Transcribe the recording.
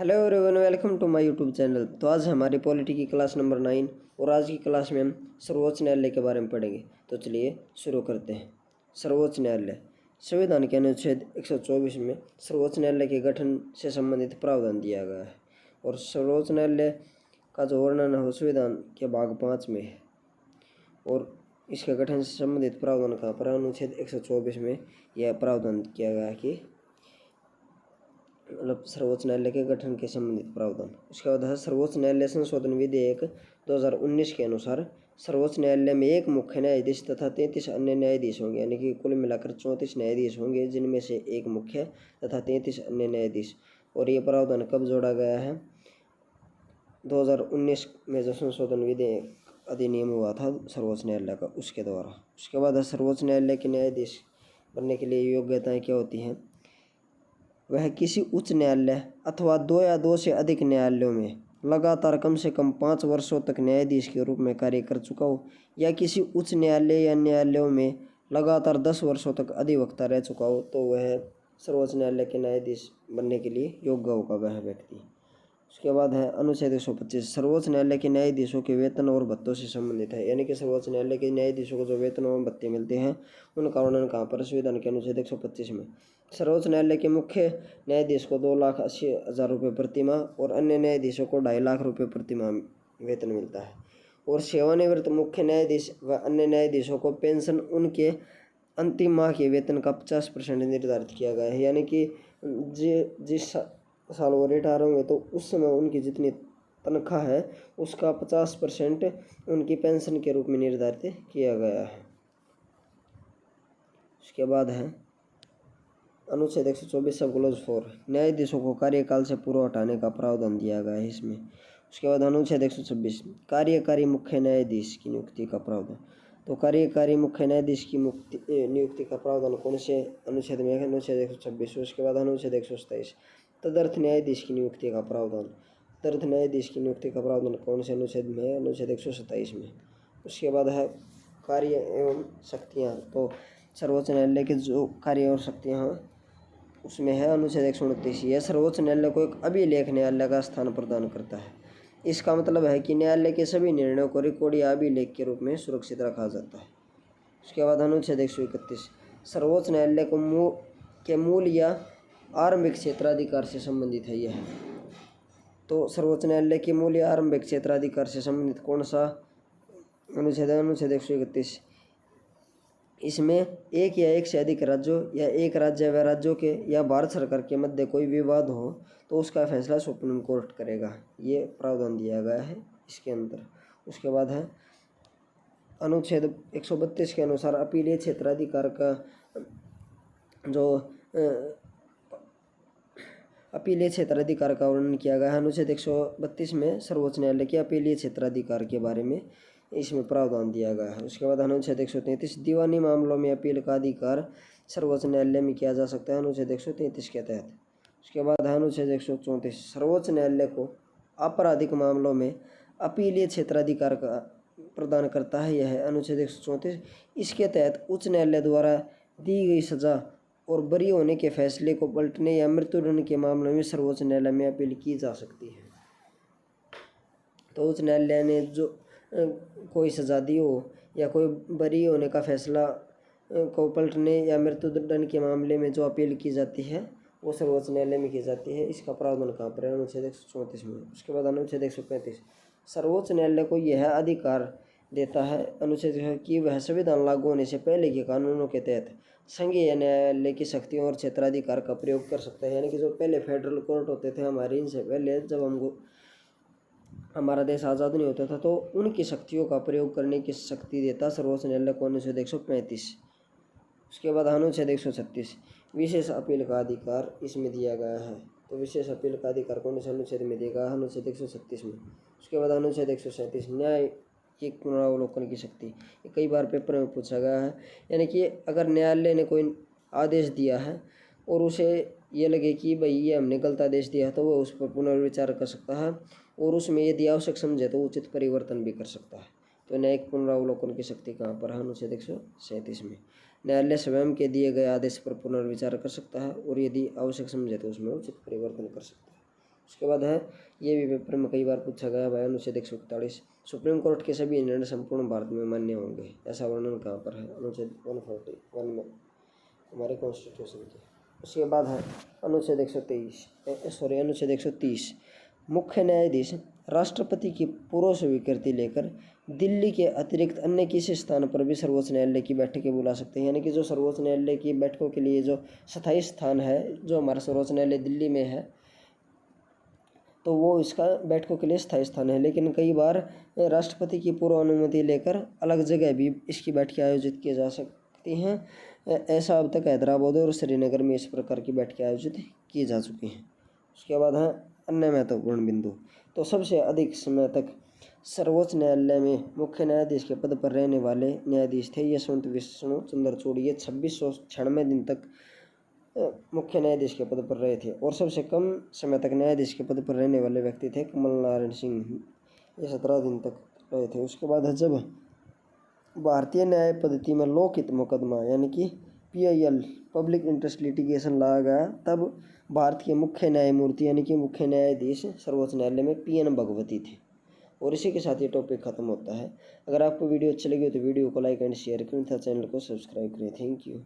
Hello everyone, welcome to my YouTube channel. तो आज हमारी पॉलिटी की क्लास नंबर 9 और आज की क्लास में हम सर्वोच्च न्यायालय के बारे में पढ़ेंगे। तो चलिए शुरू करते हैं। सर्वोच्च न्यायालय संविधान के अनुच्छेद 124 में सर्वोच्च न्यायालय के गठन से संबंधित प्रावधान दिया गया है और सर्वोच्च न्यायालय का जो वर्णन है वो संविधान के भाग 5 में है और इसके गठन से संबंधित प्रावधान कहाँ पर अनुच्छेद 124 में यह प्रावधान किया गया है कि मतलब सर्वोच्च न्यायालय के गठन के संबंधित प्रावधान। उसके बाद है सर्वोच्च न्यायालय संशोधन विधेयक 2019 के अनुसार सर्वोच्च न्यायालय में एक मुख्य न्यायाधीश तथा 33 अन्य न्यायाधीश होंगे, यानी कि कुल मिलाकर 34 न्यायाधीश होंगे, जिनमें से एक मुख्य तथा 33 अन्य न्यायाधीश। और ये प्रावधान कब जोड़ा गया है? 2019 में जो संशोधन विधेयक अधिनियम हुआ था सर्वोच्च न्यायालय का, उसके द्वारा। उसके बाद है सर्वोच्च न्यायालय के न्यायाधीश बनने के लिए योग्यताएं क्या होती हैं? वह किसी उच्च न्यायालय अथवा 2 या 2 से अधिक न्यायालयों में लगातार कम से कम 5 वर्षों तक न्यायाधीश के रूप में कार्य कर चुका हो, या किसी उच्च न्यायालय या न्यायालयों में लगातार 10 वर्षों तक अधिवक्ता रह चुका हो, तो वह सर्वोच्च न्यायालय के न्यायाधीश बनने के लिए योग्य होगा वह व्यक्ति। उसके बाद है अनुच्छेद 125 सर्वोच्च न्यायालय के न्यायाधीशों के वेतन और भत्तों से संबंधित है, यानी कि सर्वोच्च न्यायालय के न्यायाधीशों को जो वेतन और भत्ते मिलते हैं उनका वर्णन कहाँ पर? संविधान के अनुच्छेद 125 में। सर्वोच्च न्यायालय के मुख्य न्यायाधीश को 2,80,000 रुपये प्रतिमाह और अन्य न्यायाधीशों को 2.5 लाख रुपये प्रतिमाह वेतन मिलता है। और सेवानिवृत्त मुख्य न्यायाधीश व अन्य न्यायाधीशों को पेंशन उनके अंतिम माह के वेतन का 50% निर्धारित किया गया है, यानी कि जिस साल वो रिटायर होंगे तो उस समय उनकी जितनी तनख्वाह है उसका 50% उनकी पेंशन के रूप में निर्धारित किया गया है। उसके बाद है अनुच्छेद 124 सब क्लोज 4 न्यायाधीशों को कार्यकाल से पूर्व हटाने का प्रावधान दिया गया है इसमें। उसके बाद अनुच्छेद 126 कार्यकारी मुख्य न्यायाधीश की नियुक्ति का प्रावधान। तो कार्यकारी मुख्य न्यायाधीश की नियुक्ति का प्रावधान कौन से अनुच्छेद में है? अनुच्छेद 126। उसके बाद अनुच्छेद 127 तदर्थ न्यायाधीश की नियुक्ति का प्रावधान। तदर्थ न्यायाधीश की नियुक्ति का प्रावधान कौन से अनुच्छेद में है? अनुच्छेद 127 में। उसके बाद है कार्य एवं शक्तियाँ। तो सर्वोच्च न्यायालय के जो कार्य और शक्तियाँ हैं उसमें है अनुच्छेद 129। यह सर्वोच्च न्यायालय को एक अभिलेख न्यायालय का स्थान प्रदान करता है। इसका मतलब है कि न्यायालय के सभी निर्णयों को रिकॉर्ड या अभिलेख के रूप में सुरक्षित रखा जाता है। उसके बाद अनुच्छेद 131 सर्वोच्च न्यायालय के मूल या आरंभिक क्षेत्राधिकार से संबंधित है यह। तो सर्वोच्च न्यायालय के मूल या आरंभिक क्षेत्राधिकार से संबंधित कौन सा अनुच्छेद है? अनुच्छेद 131। इसमें एक या एक से अधिक राज्यों या एक राज्य व राज्यों के या भारत सरकार के मध्य कोई विवाद हो तो उसका फैसला सुप्रीम कोर्ट करेगा, ये प्रावधान दिया गया है इसके अंदर। उसके बाद है अनुच्छेद 132 के अनुसार अपीलीय क्षेत्राधिकार का जो अपीलीय क्षेत्राधिकार का वर्णन किया गया है अनुच्छेद 132 में। सर्वोच्च न्यायालय के अपीलीय क्षेत्राधिकार के बारे में इसमें प्रावधान दिया गया है। उसके बाद अनुच्छेद 133 दीवानी मामलों में अपील का अधिकार सर्वोच्च न्यायालय में किया जा सकता है अनुच्छेद 133 के तहत। उसके बाद अनुच्छेद 134 सर्वोच्च न्यायालय को आपराधिक मामलों में अपीलीय क्षेत्राधिकार का प्रदान करता है, यह है अनुच्छेद 134। इसके तहत उच्च न्यायालय द्वारा दी गई सजा और बरी होने के फैसले को पलटने या मृत्युदंड के मामलों में सर्वोच्च न्यायालय में अपील की जा सकती है। तो उच्च न्यायालय ने जो कोई सजा दी हो या कोई बरी होने का फैसला को पलटने या मृत्युदंड के मामले में जो अपील की जाती है वो सर्वोच्च न्यायालय में की जाती है। इसका प्रावधान कहाँ पर है? अनुच्छेद 134 में। उसके बाद अनुच्छेद 135 सर्वोच्च न्यायालय को यह अधिकार देता है अनुच्छेद कि वह संविधान लागू होने से पहले के कानूनों के तहत संघीय न्यायालय की शक्तियों और क्षेत्राधिकार का प्रयोग कर सकता है, यानी कि जो पहले फेडरल कोर्ट होते थे हमारे, इनसे पहले जब हमको हमारा देश आज़ाद नहीं होता था तो उनकी शक्तियों का प्रयोग करने की शक्ति देता सर्वोच्च न्यायालय को अनुच्छेद 135। उसके बाद अनुच्छेद 136 विशेष अपील का अधिकार इसमें दिया गया है। तो विशेष अपील का अधिकार कौन से अनुच्छेद में देगा? अनुच्छेद 136 में। उसके बाद अनुच्छेद 137 न्याय की पुनरावलोकन की शक्ति। कई बार पेपर में पूछा गया है, यानी कि अगर न्यायालय ने कोई आदेश दिया है और उसे ये लगे कि भाई ये हमने गलत आदेश दिया है तो वह उस पर पुनर्विचार कर सकता है और उसमें यदि आवश्यक समझे तो उचित परिवर्तन भी कर सकता है। तो न्यायिक पुनरावलोकन की शक्ति कहाँ पर है? अनुच्छेद 137 में। न्यायालय स्वयं के दिए गए आदेश पर पुनर्विचार कर सकता है और यदि आवश्यक समझे तो उसमें उचित परिवर्तन कर सकता है। उसके बाद है, ये भी पेपर में कई बार पूछा गया भाई, अनुच्छेद 141 सुप्रीम कोर्ट के सभी निर्णय संपूर्ण भारत में मान्य होंगे, ऐसा वर्णन कहाँ पर है? अनुच्छेद 141 में हमारे कॉन्स्टिट्यूशन के। उसके बाद है अनुच्छेद 130 मुख्य न्यायाधीश राष्ट्रपति की पूर्व स्वीकृति लेकर दिल्ली के अतिरिक्त अन्य किसी स्थान पर भी सर्वोच्च न्यायालय की बैठकें बुला सकते हैं। यानी कि जो सर्वोच्च न्यायालय की बैठकों के लिए जो स्थायी स्थान है, जो हमारा सर्वोच्च न्यायालय दिल्ली में है, तो वो इसका बैठकों के लिए स्थायी स्थान है। लेकिन कई बार राष्ट्रपति की पूर्व अनुमति लेकर अलग जगह भी इसकी बैठकें आयोजित की जा सकती हैं। ऐसा अब तक हैदराबाद और श्रीनगर में इस प्रकार की बैठकें आयोजित की जा चुकी हैं। उसके बाद है अन्य महत्वपूर्ण बिंदु। तो सबसे अधिक समय तक सर्वोच्च न्यायालय में मुख्य न्यायाधीश के पद पर रहने वाले न्यायाधीश थे यशवंत विष्णु चंद्रचूड़। ये 2696 दिन तक मुख्य न्यायाधीश के पद पर रहे थे। और सबसे कम समय तक न्यायाधीश के पद पर रहने वाले व्यक्ति थे कमल नारायण सिंह, ये 17 दिन तक रहे थे। उसके बाद है, जब भारतीय न्याय पद्धति में लोकहित मुकदमा यानी कि PIL पब्लिक इंटरेस्ट लिटिगेशन लाया गया, तब भारत के मुख्य न्यायमूर्ति यानी कि मुख्य न्यायाधीश सर्वोच्च न्यायालय में PN भगवती थे। और इसी के साथ ये टॉपिक खत्म होता है। अगर आपको वीडियो अच्छी लगी हो तो वीडियो को लाइक एंड शेयर करें तथा चैनल को सब्सक्राइब करें। Thank you.